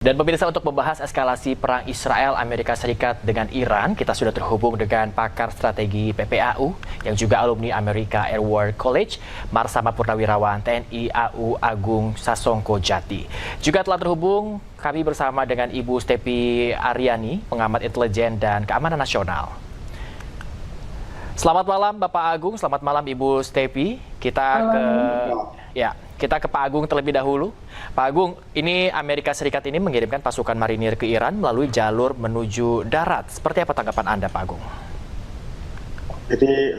Dan pemirsa, untuk membahas eskalasi perang Israel Amerika Serikat dengan Iran, kita sudah terhubung dengan pakar strategi PPAU yang juga alumni Amerika Air War College, Marsama Purnawirawan TNI AU Agung Sasongko Jati. Juga telah terhubung kami bersama dengan Ibu Stepi Aryani, pengamat intelijen dan keamanan nasional. Selamat malam Bapak Agung, selamat malam Ibu Stepi. Kita ke Pak Agung terlebih dahulu. Pak Agung, ini Amerika Serikat ini mengirimkan pasukan marinir ke Iran melalui jalur menuju darat. Seperti apa tanggapan Anda, Pak Agung? Jadi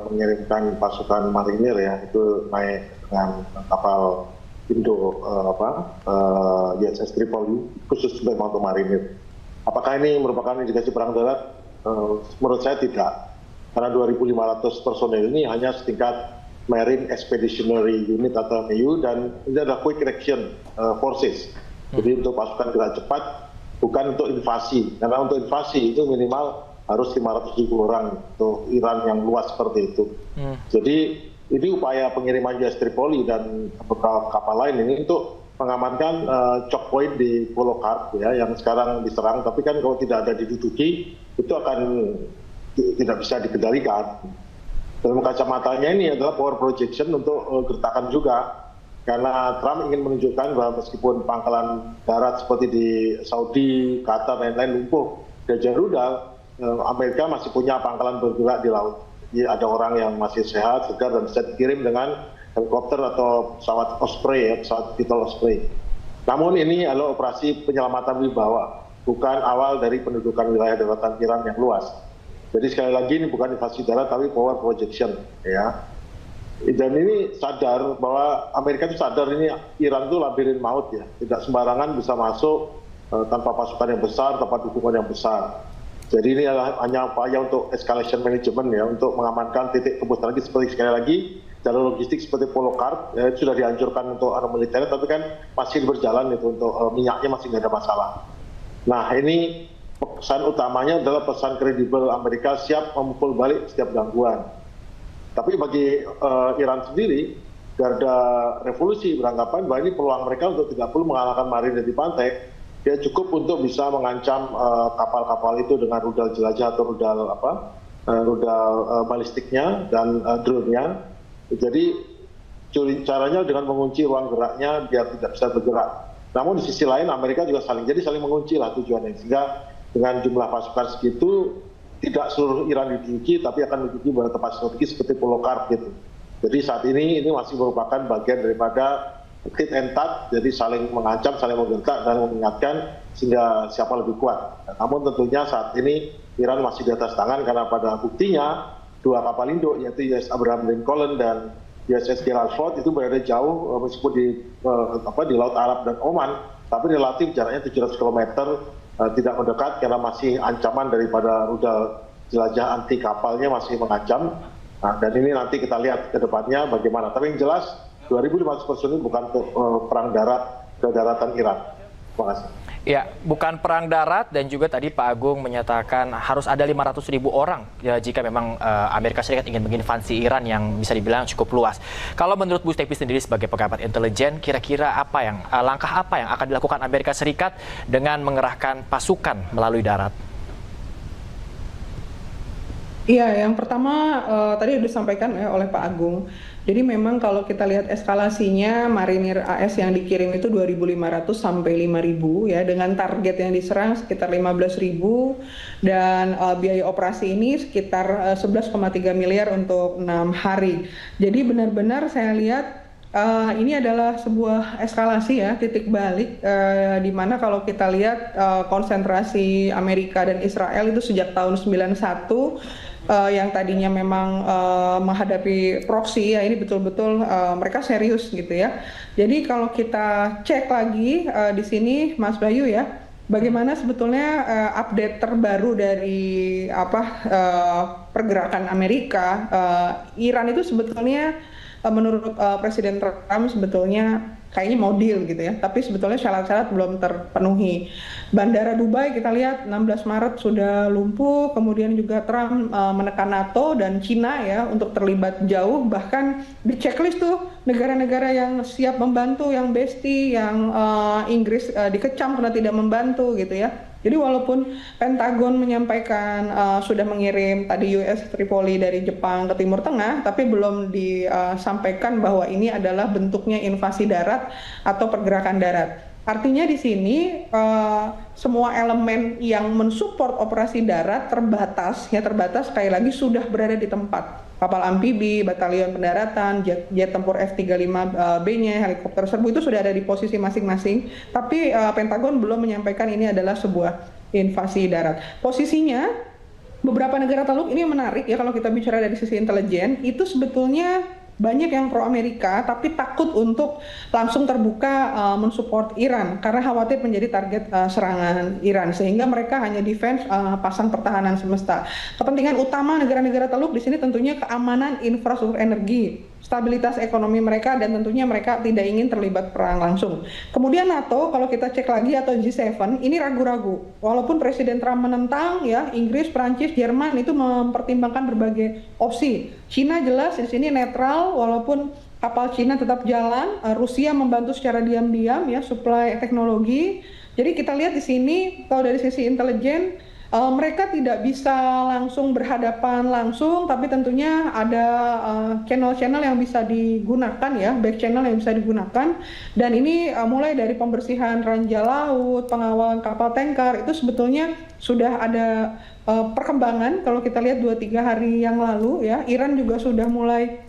mengirimkan pasukan marinir ya, itu naik dengan kapal Indo USS Tripoli, khusus memang untuk marinir. Apakah ini merupakan indikasi perang darat? Menurut saya tidak. Karena 2.500 personel ini hanya setingkat Marine Expeditionary Unit atau MAU, dan ini adalah Quick Reaction Forces. Jadi untuk pasukan gerak cepat, bukan untuk invasi. Karena untuk invasi itu minimal harus 500.000 orang untuk Iran yang luas seperti itu. Jadi ini upaya pengiriman USS Tripoli dan beberapa kapal lain ini untuk mengamankan choke point di Pulau Kark ya, yang sekarang diserang. Tapi kan kalau tidak ada diduduki, itu akan tidak bisa dikendalikan. Dalam kacamatanya ini adalah power projection untuk gertakan juga, karena Trump ingin menunjukkan bahwa meskipun pangkalan darat seperti di Saudi, Qatar, dan lain-lain lumpuh, Gajah Rudal, Amerika masih punya pangkalan bergerak di laut. Jadi ada orang yang masih sehat, segar, dan bisa dikirim dengan helikopter atau pesawat Osprey, ya, pesawat Beetle Osprey. Namun ini adalah operasi penyelamatan wibawa, bukan awal dari pendudukan wilayah daratan Iran yang luas. Jadi sekali lagi ini bukan invasi darat tapi power projection ya. Dan ini sadar bahwa Amerika itu sadar ini Iran itu labirin maut ya. Tidak sembarangan bisa masuk tanpa pasukan yang besar, tanpa dukungan yang besar. Jadi ini adalah hanya upaya untuk escalation management ya, untuk mengamankan titik tembus lagi seperti sekali lagi jalur logistik seperti Pulau Kark ya, itu sudah dihancurkan untuk arah militer, tapi kan masih berjalan itu untuk minyaknya masih nggak ada masalah. Nah ini pesan utamanya adalah pesan kredibel Amerika siap memukul balik setiap gangguan. Tapi bagi Iran sendiri, garda revolusi beranggapan bahwa ini peluang mereka untuk tidak perlu mengalahkan marinir di pantai, dia cukup untuk bisa mengancam kapal-kapal itu dengan rudal jelajah atau rudal balistiknya dan drone-nya. Jadi caranya dengan mengunci ruang geraknya biar tidak bisa bergerak. Namun di sisi lain Amerika juga saling mengunci lah tujuannya, sehingga dengan jumlah pasukan segitu tidak seluruh Iran diduduki, tapi akan diduduki beberapa tempat strategis seperti Pulau Kark gitu. Jadi saat ini masih merupakan bagian daripada tit and tat, jadi saling mengancam, saling menggentak dan mengingatkan sehingga siapa lebih kuat. Namun tentunya saat ini Iran masih di atas tangan, karena pada buktinya dua kapal induk yaitu USS Abraham Lincoln dan USS Gerald Ford itu berada jauh meskipun di Laut Arab dan Oman, tapi relatif jaraknya 700 km. Tidak mendekat karena masih ancaman daripada rudal jelajah anti kapalnya masih mengancam. Nah, dan ini nanti kita lihat ke depannya bagaimana. Tapi yang jelas 2.500 personil bukan untuk perang darat ke daratan Iran. Terima kasih. Ya, bukan perang darat, dan juga tadi Pak Agung menyatakan harus ada 500.000 orang ya, jika memang Amerika Serikat ingin menginvasi Iran yang bisa dibilang cukup luas. Kalau menurut Bu Stepi sendiri sebagai pengamat intelijen, kira-kira langkah apa yang akan dilakukan Amerika Serikat dengan mengerahkan pasukan melalui darat? Iya, yang pertama tadi sudah disampaikan ya oleh Pak Agung. Jadi memang kalau kita lihat eskalasinya, marinir AS yang dikirim itu 2.500 sampai 5.000 ya, dengan target yang diserang sekitar 15.000, dan biaya operasi ini sekitar 11,3 miliar untuk 6 hari. Jadi benar-benar saya lihat ini adalah sebuah eskalasi ya, titik balik di mana kalau kita lihat konsentrasi Amerika dan Israel itu sejak tahun 91 yang tadinya memang menghadapi proksi ya, ini betul-betul mereka serius gitu ya. Jadi kalau kita cek lagi di sini Mas Bayu ya, bagaimana sebetulnya update terbaru dari pergerakan Amerika, Iran itu sebetulnya menurut Presiden Trump sebetulnya kayaknya mau deal gitu ya, tapi sebetulnya syarat-syarat belum terpenuhi. Bandara Dubai kita lihat 16 Maret sudah lumpuh, kemudian juga Trump menekan NATO dan Cina ya untuk terlibat jauh, bahkan di checklist tuh negara-negara yang siap membantu, yang bestie, yang Inggris dikecam karena tidak membantu gitu ya. Jadi walaupun Pentagon menyampaikan sudah mengirim tadi US Tripoli dari Jepang ke Timur Tengah, tapi belum disampaikan bahwa ini adalah bentuknya invasi darat atau pergerakan darat. Artinya di sini semua elemen yang mensupport operasi darat terbatas, ya terbatas sekali lagi sudah berada di tempat. Kapal amfibi, batalion pendaratan, jet tempur F-35B-nya, helikopter serbu itu sudah ada di posisi masing-masing. Tapi Pentagon belum menyampaikan ini adalah sebuah invasi darat. Posisinya beberapa negara Teluk ini menarik ya kalau kita bicara dari sisi intelijen, itu sebetulnya banyak yang pro Amerika tapi takut untuk langsung terbuka mensupport Iran karena khawatir menjadi target serangan Iran, sehingga mereka hanya defense pasang pertahanan semesta. Kepentingan utama negara-negara Teluk di sini tentunya keamanan infrastruktur energi, stabilitas ekonomi mereka, dan tentunya mereka tidak ingin terlibat perang langsung. Kemudian NATO kalau kita cek lagi atau G7 ini ragu-ragu. Walaupun Presiden Trump menentang ya, Inggris, Prancis, Jerman itu mempertimbangkan berbagai opsi. Cina jelas di sini netral walaupun kapal Cina tetap jalan, Rusia membantu secara diam-diam ya suplai teknologi. Jadi kita lihat di sini kalau dari sisi intelijen mereka tidak bisa langsung berhadapan langsung, tapi tentunya ada channel-channel yang bisa digunakan ya, back channel yang bisa digunakan. Dan ini mulai dari pembersihan ranjau laut, pengawalan kapal tanker, itu sebetulnya sudah ada perkembangan. Kalau kita lihat 2-3 hari yang lalu ya, Iran juga sudah mulai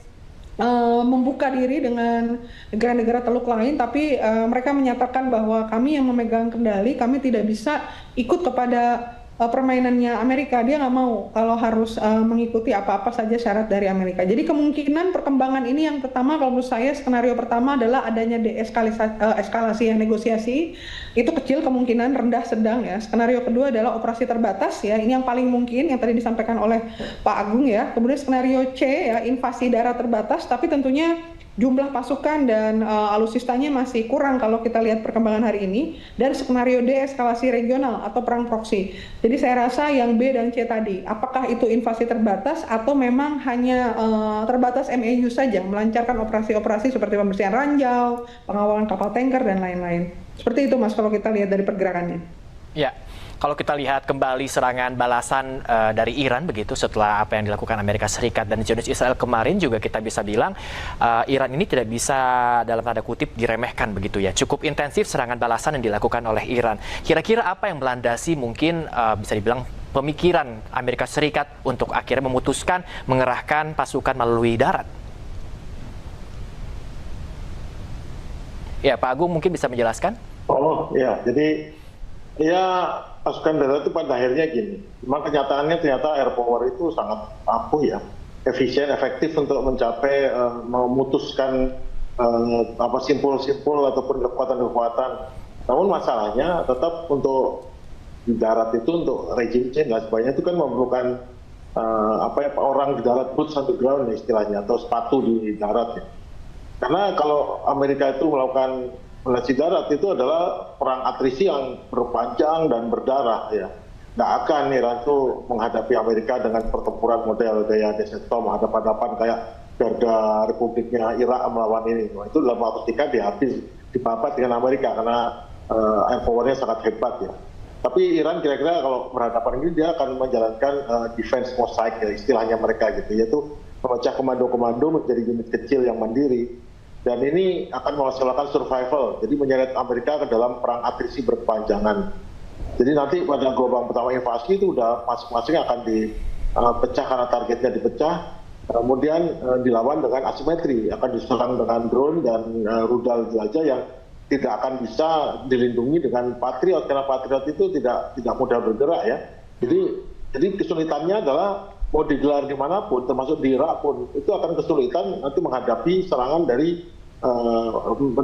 membuka diri dengan negara-negara Teluk lain, tapi mereka menyatakan bahwa kami yang memegang kendali, kami tidak bisa ikut kepada permainannya Amerika. Dia nggak mau kalau harus mengikuti apa-apa saja syarat dari Amerika. Jadi kemungkinan perkembangan ini yang pertama kalau menurut saya skenario pertama adalah adanya eskalasi yang negosiasi itu kecil kemungkinan, rendah sedang ya. Skenario kedua adalah operasi terbatas ya, ini yang paling mungkin yang tadi disampaikan oleh Pak Agung ya. Kemudian skenario C ya, invasi darat terbatas, tapi tentunya jumlah pasukan dan alutsistanya masih kurang kalau kita lihat perkembangan hari ini. Dan skenario D, eskalasi regional atau perang proksi. Jadi saya rasa yang B dan C tadi, apakah itu invasi terbatas atau memang hanya terbatas MAU saja, melancarkan operasi-operasi seperti pembersihan ranjau, pengawalan kapal tanker, dan lain-lain. Seperti itu Mas kalau kita lihat dari pergerakannya. Ya. Kalau kita lihat kembali serangan balasan dari Iran begitu setelah apa yang dilakukan Amerika Serikat dan Zionis Israel kemarin, juga kita bisa bilang Iran ini tidak bisa dalam tanda kutip diremehkan begitu ya. Cukup intensif serangan balasan yang dilakukan oleh Iran. Kira-kira apa yang melandasi mungkin bisa dibilang pemikiran Amerika Serikat untuk akhirnya memutuskan mengerahkan pasukan melalui darat? Ya, Pak Agung mungkin bisa menjelaskan? Oh ya, jadi ya pasukan darat itu pada akhirnya gini, memang kenyataannya ternyata air power itu sangat ampuh ya, efisien, efektif untuk mencapai memutuskan simpul-simpul ataupun kekuatan-kekuatan. Namun masalahnya tetap untuk di darat itu untuk rejim change nggak sebanyak itu kan memerlukan orang di darat, boots on the ground istilahnya, atau sepatu di darat ya. Karena kalau Amerika itu melakukan invasi darat itu adalah perang atrisi yang berpanjang dan berdarah ya. Nggak akan Iran itu menghadapi Amerika dengan pertempuran model gaya Desert Storm, hadapan-hadapan kayak Garda Republiknya Irak melawan ini. Nah, itu dalam waktu singkat dihabis, dipapat dengan Amerika karena air powernya sangat hebat ya. Tapi Iran kira-kira kalau berhadapan ini dia akan menjalankan defense mosaic ya, istilahnya mereka gitu, yaitu memecah komando-komando menjadi unit kecil yang mandiri. Dan ini akan menghasilkan survival, jadi menyeret Amerika ke dalam perang atrisi berkepanjangan. Jadi nanti pada gelombang pertama invasi itu udah masing-masing akan dipecah karena targetnya dipecah, kemudian dilawan dengan asimetri, akan diserang dengan drone dan rudal jelajah yang tidak akan bisa dilindungi dengan Patriot, karena Patriot itu tidak mudah bergerak ya. Jadi kesulitannya adalah mau digelar dimanapun, termasuk di Irak pun, itu akan kesulitan nanti menghadapi serangan dari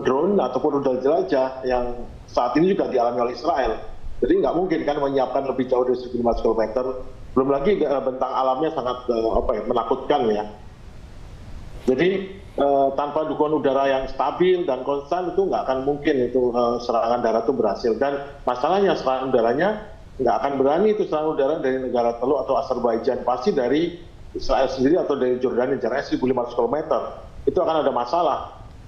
drone ataupun rudal jelajah yang saat ini juga dialami oleh Israel. Jadi nggak mungkin kan menyiapkan lebih jauh dari 1.500 km. Belum lagi bentang alamnya sangat menakutkan ya. Jadi tanpa dukungan udara yang stabil dan konstan itu nggak akan mungkin itu serangan darat itu berhasil. Dan masalahnya serangan udaranya nggak akan berani itu serangan udara dari negara Teluk atau Azerbaijan, pasti dari Israel sendiri atau dari Jordania, jaraknya 1.500 km. Itu akan ada masalah.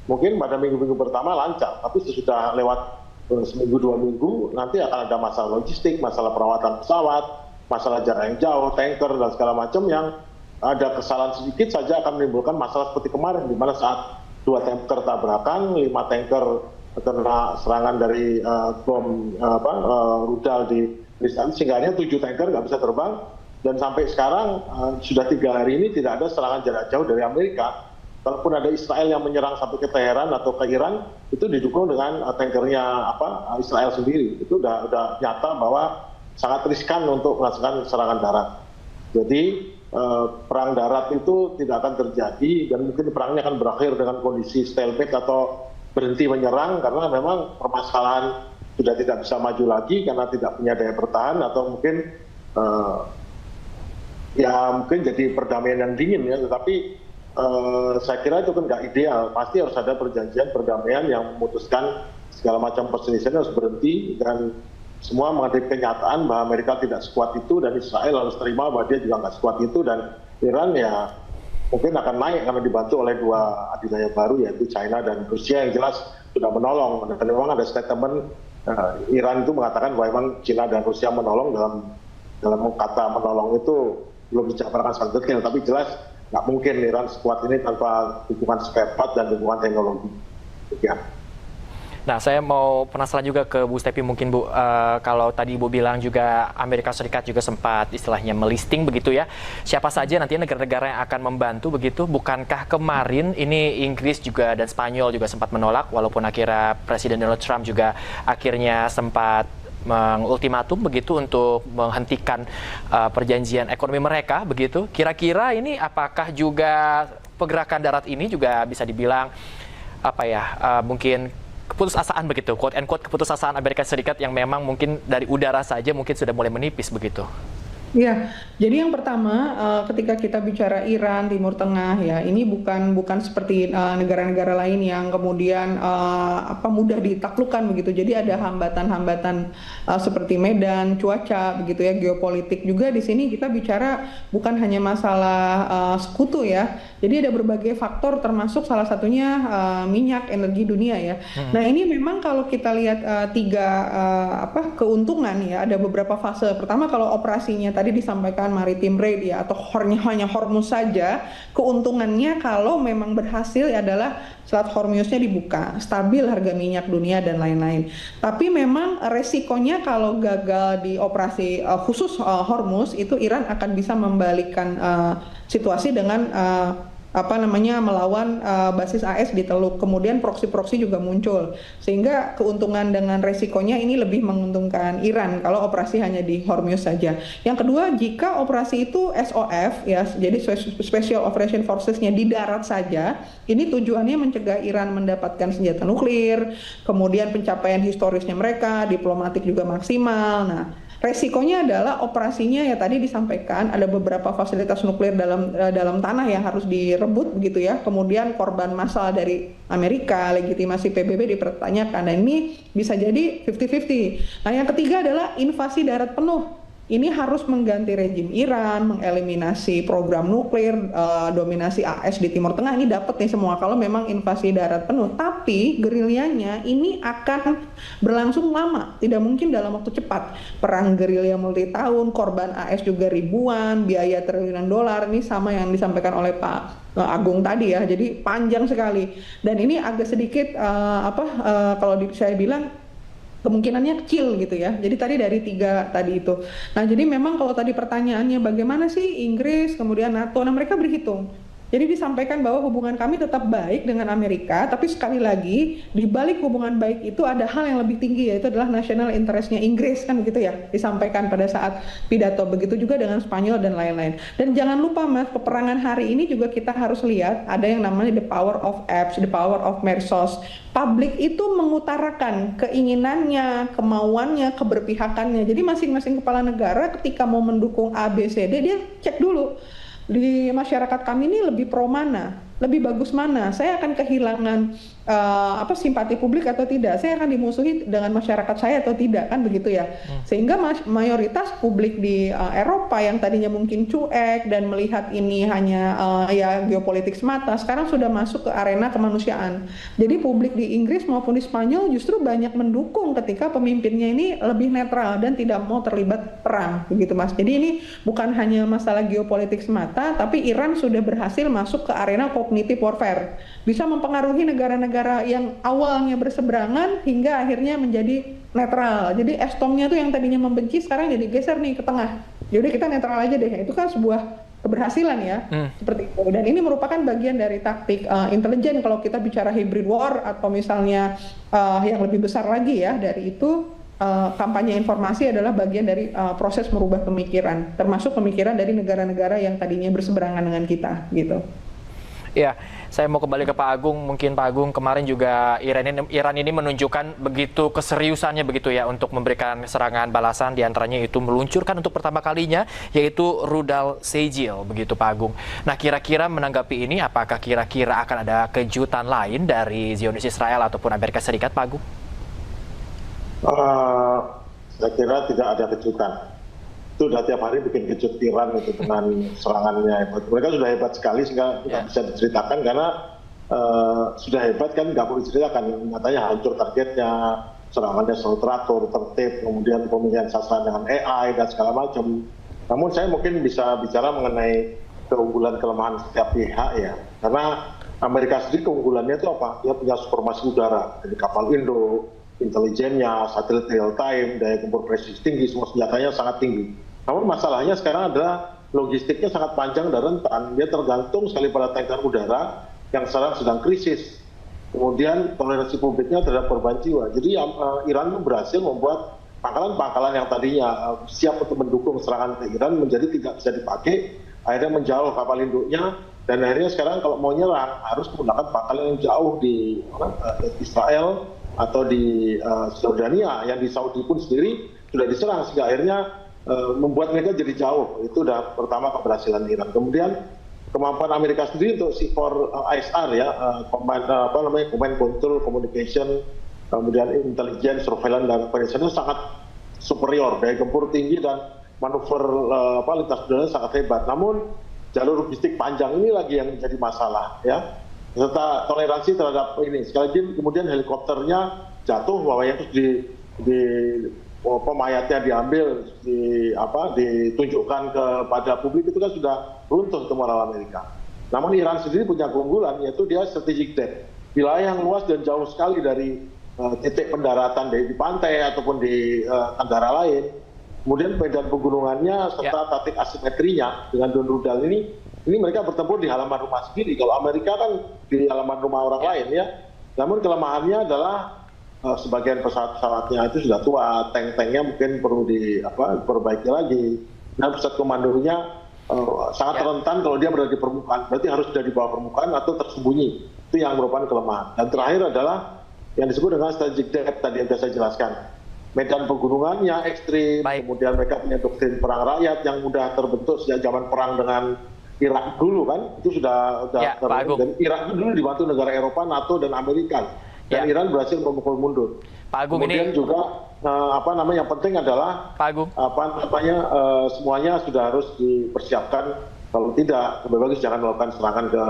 Mungkin pada minggu-minggu pertama lancar, tapi sesudah lewat seminggu 2 minggu nanti akan ada masalah logistik, masalah perawatan pesawat, masalah jarak yang jauh, tanker dan segala macam yang ada kesalahan sedikit saja akan menimbulkan masalah seperti kemarin, di mana saat 2 tanker tabrakan, 5 tanker kena serangan dari bom rudal di sana, sehingga 7 tanker nggak bisa terbang. Dan sampai sekarang sudah 3 hari ini tidak ada serangan jarak jauh dari Amerika. Kalaupun ada Israel yang menyerang sampai ke Teheran atau ke Iran, itu didukung dengan tankernya Israel sendiri. Itu udah nyata bahwa sangat riskan untuk melakukan serangan darat. Jadi perang darat itu tidak akan terjadi, dan mungkin perangnya akan berakhir dengan kondisi stalemate atau berhenti menyerang, karena memang permasalahan sudah tidak bisa maju lagi karena tidak punya daya bertahan, atau mungkin mungkin jadi perdamaian yang dingin ya. Tetapi saya kira itu kan nggak ideal. Pasti harus ada perjanjian perdamaian yang memutuskan segala macam perselisihan harus berhenti, dan semua menghadapi kenyataan bahwa Amerika tidak sekuat itu, dan Israel harus terima bahwa dia juga nggak sekuat itu, dan Iran ya mungkin akan naik karena dibantu oleh 2 adidaya baru, yaitu China dan Rusia yang jelas sudah menolong. Dan memang ada statement Iran itu mengatakan bahwa memang China dan Rusia menolong, dalam kata menolong itu belum dijabarkan sangat detail, tapi jelas nggak mungkin Iran sekuat ini tanpa dukungan spare part dan dukungan teknologi. Ya. Nah, saya mau penasaran juga ke Bu Stepi mungkin Bu, kalau tadi Ibu bilang juga Amerika Serikat juga sempat istilahnya melisting begitu ya, siapa saja nanti negara-negara yang akan membantu begitu, bukankah kemarin ini Inggris juga dan Spanyol juga sempat menolak, walaupun akhirnya Presiden Donald Trump juga akhirnya sempat mengultimatum begitu untuk menghentikan perjanjian ekonomi mereka begitu. Kira-kira ini apakah juga pergerakan darat ini juga bisa dibilang mungkin keputusasaan begitu, quote and quote keputusasaan Amerika Serikat yang memang mungkin dari udara saja mungkin sudah mulai menipis begitu? Ya, jadi yang pertama ketika kita bicara Iran, Timur Tengah ya, ini bukan seperti negara-negara lain yang kemudian mudah ditaklukkan begitu. Jadi ada hambatan-hambatan seperti medan, cuaca begitu ya, geopolitik juga di sini kita bicara bukan hanya masalah sekutu ya. Jadi ada berbagai faktor termasuk salah satunya minyak, energi dunia ya. Nah, ini memang kalau kita lihat 3 keuntungan ya, ada beberapa fase. Pertama kalau operasinya tadi disampaikan maritim raid ya, atau hanya Hormuz saja, keuntungannya kalau memang berhasil adalah Selat Hormuznya dibuka, stabil harga minyak dunia dan lain-lain. Tapi memang resikonya kalau gagal di operasi khusus Hormuz, itu Iran akan bisa membalikkan situasi dengan melawan basis AS di Teluk. Kemudian proksi-proksi juga muncul, sehingga keuntungan dengan resikonya ini lebih menguntungkan Iran kalau operasi hanya di Hormuz saja. Yang kedua, jika operasi itu SOF ya, jadi Special Operation Forces-nya di darat saja, ini tujuannya mencegah Iran mendapatkan senjata nuklir, kemudian pencapaian historisnya mereka, diplomatik juga maksimal. Nah, resikonya adalah operasinya ya tadi disampaikan ada beberapa fasilitas nuklir dalam tanah yang harus direbut begitu ya. Kemudian korban massal dari Amerika, legitimasi PBB dipertanyakan. Dan ini bisa jadi 50-50. Nah, yang ketiga adalah invasi darat penuh. Ini harus mengganti rejim Iran, mengeliminasi program nuklir, dominasi AS di Timur Tengah. Ini dapat nih semua kalau memang invasi darat penuh. Tapi gerilyanya ini akan berlangsung lama, tidak mungkin dalam waktu cepat. Perang gerilya multi tahun, korban AS juga ribuan, biaya triliunan dolar. Ini sama yang disampaikan oleh Pak Agung tadi ya. Jadi panjang sekali. Dan ini agak sedikit saya bilang kemungkinannya kecil gitu ya. Jadi tadi dari 3 tadi itu. Nah, jadi memang kalau tadi pertanyaannya bagaimana sih Inggris, kemudian NATO, nah mereka berhitung. Jadi disampaikan bahwa hubungan kami tetap baik dengan Amerika, tapi sekali lagi di balik hubungan baik itu ada hal yang lebih tinggi, yaitu adalah national interest-nya Inggris, kan gitu ya, disampaikan pada saat pidato. Begitu juga dengan Spanyol dan lain-lain. Dan jangan lupa Mas, peperangan hari ini juga kita harus lihat ada yang namanya the power of apps, the power of medsos. Publik itu mengutarakan keinginannya, kemauannya, keberpihakannya. Jadi masing-masing kepala negara ketika mau mendukung A, B, C, D, dia cek dulu di masyarakat kami ini lebih pro mana. lebih bagus mana? Saya akan kehilangan simpati publik atau tidak? Saya akan dimusuhi dengan masyarakat saya atau tidak, kan begitu ya? Sehingga mayoritas publik di Eropa yang tadinya mungkin cuek dan melihat ini hanya ya geopolitik semata, sekarang sudah masuk ke arena kemanusiaan. Jadi publik di Inggris maupun di Spanyol justru banyak mendukung ketika pemimpinnya ini lebih netral dan tidak mau terlibat perang, begitu Mas. Jadi ini bukan hanya masalah geopolitik semata, tapi Iran sudah berhasil masuk ke arena cognitive warfare, bisa mempengaruhi negara-negara yang awalnya berseberangan hingga akhirnya menjadi netral. Jadi estomnya tuh yang tadinya membenci sekarang jadi geser nih ke tengah. Jadi kita netral aja deh. Itu kan sebuah keberhasilan ya, seperti itu. Dan ini merupakan bagian dari taktik intelijen kalau kita bicara hybrid war, atau misalnya yang lebih besar lagi ya dari itu, kampanye informasi adalah bagian dari proses merubah pemikiran, termasuk pemikiran dari negara-negara yang tadinya berseberangan dengan kita gitu. Ya, saya mau kembali ke Pak Agung. Mungkin Pak Agung, kemarin juga Iran ini menunjukkan begitu keseriusannya begitu ya untuk memberikan serangan balasan, diantaranya itu meluncurkan untuk pertama kalinya yaitu rudal Sejil begitu Pak Agung. Nah, kira-kira menanggapi ini, apakah kira-kira akan ada kejutan lain dari Zionis Israel ataupun Amerika Serikat, Pak Agung? Saya kira tidak ada kejutan. Itu udah tiap hari bikin kejut Iran itu dengan serangannya. Mereka sudah hebat sekali sehingga tidak bisa diceritakan, karena sudah hebat kan nggak perlu diceritakan. Nyatanya hancur targetnya, serangannya selalu teratur, tertib, kemudian pemilihan sasaran dengan AI dan segala macam. Namun saya mungkin bisa bicara mengenai keunggulan kelemahan setiap pihak ya. Karena Amerika sendiri keunggulannya itu apa? Dia punya supremasi udara, dari kapal Indo, intelijennya, satelit real time, daya gempur presisi tinggi, semua senjatanya sangat tinggi. Namun masalahnya sekarang adalah logistiknya sangat panjang dan rentan. Dia tergantung sekali pada tanker udara yang sekarang sedang krisis. Kemudian toleransi publiknya terhadap korban jiwa. Jadi Iran berhasil membuat pangkalan-pangkalan yang tadinya siap untuk mendukung serangan ke Iran menjadi tidak bisa dipakai. Akhirnya menjauh kapal induknya, dan akhirnya sekarang kalau mau nyerang harus menggunakan pangkalan yang jauh di Israel atau di Jordania, yang di Saudi pun sendiri sudah diserang, sehingga akhirnya membuat mereka jadi jauh. Itu udah pertama keberhasilan Iran. Kemudian kemampuan Amerika sendiri untuk C4 ISR ya, command control, communication, kemudian intelligence, surveillance dan operation sangat superior, daya gempur tinggi dan manuver lintas udara sangat hebat. Namun jalur logistik panjang ini lagi yang menjadi masalah ya, serta toleransi terhadap ini. Sekali lagi kemudian helikopternya jatuh, bahwa yang terus mayatnya diambil, ditunjukkan kepada publik, itu kan sudah runtuh itu moral Amerika. Namun Iran sendiri punya keunggulan, yaitu dia strategic depth, wilayah yang luas dan jauh sekali dari titik pendaratan di pantai ataupun di negara lain. Kemudian medan pegunungannya serta taktik asimetrinya dengan drone rudal ini mereka bertempur di halaman rumah sendiri. Kalau Amerika kan di halaman rumah orang lain ya. Namun kelemahannya adalah sebagian pesawat-pesawatnya itu sudah tua, tank-tanknya mungkin perlu diperbaiki lagi. Dan pusat komandonya sangat rentan kalau dia berada di permukaan, berarti harus sudah di bawah permukaan atau tersembunyi. Itu yang merupakan kelemahan. Dan terakhir adalah yang disebut dengan strategic depth tadi yang saya jelaskan. Medan pegunungannya ekstrim, kemudian mereka punya doktrin perang rakyat yang mudah terbentuk sejak zaman perang dengan Irak dulu kan, itu sudah ya, dan Irak dulu dibantu negara Eropa, NATO dan Amerika. Dan Iran berhasil memukul mundur. Pak Agung, kemudian ini juga yang penting adalah Pak Agung, semuanya sudah harus dipersiapkan. Kalau tidak, lebih bagus jangan melakukan serangan ke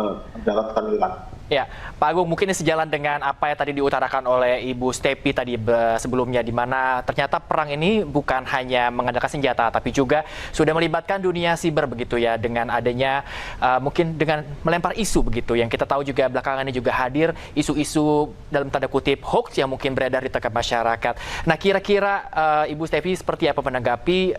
daratan Iran. Ya, Pak Agung, mungkin ini sejalan dengan apa yang tadi diutarakan oleh Ibu Stepi tadi sebelumnya, di mana ternyata perang ini bukan hanya mengandalkan senjata, tapi juga sudah melibatkan dunia siber begitu ya, dengan adanya mungkin dengan melempar isu begitu, yang kita tahu juga belakangan ini juga hadir isu-isu dalam tanda kutip hoax yang mungkin beredar di tengah masyarakat. Nah, kira-kira Ibu Stepi seperti apa menanggapi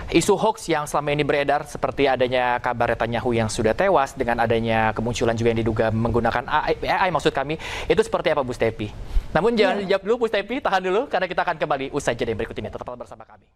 isu hoax yang selama ini beredar, seperti adanya kabar Netanyahu yang sudah tewas dengan adanya kemunculan juga yang diduga menggunakan AI maksud kami, itu seperti apa Bu Stepi? Namun jangan dijawab dulu Bu Stepi, tahan dulu karena kita akan kembali usai jeda berikut ini. Tetaplah bersama kami.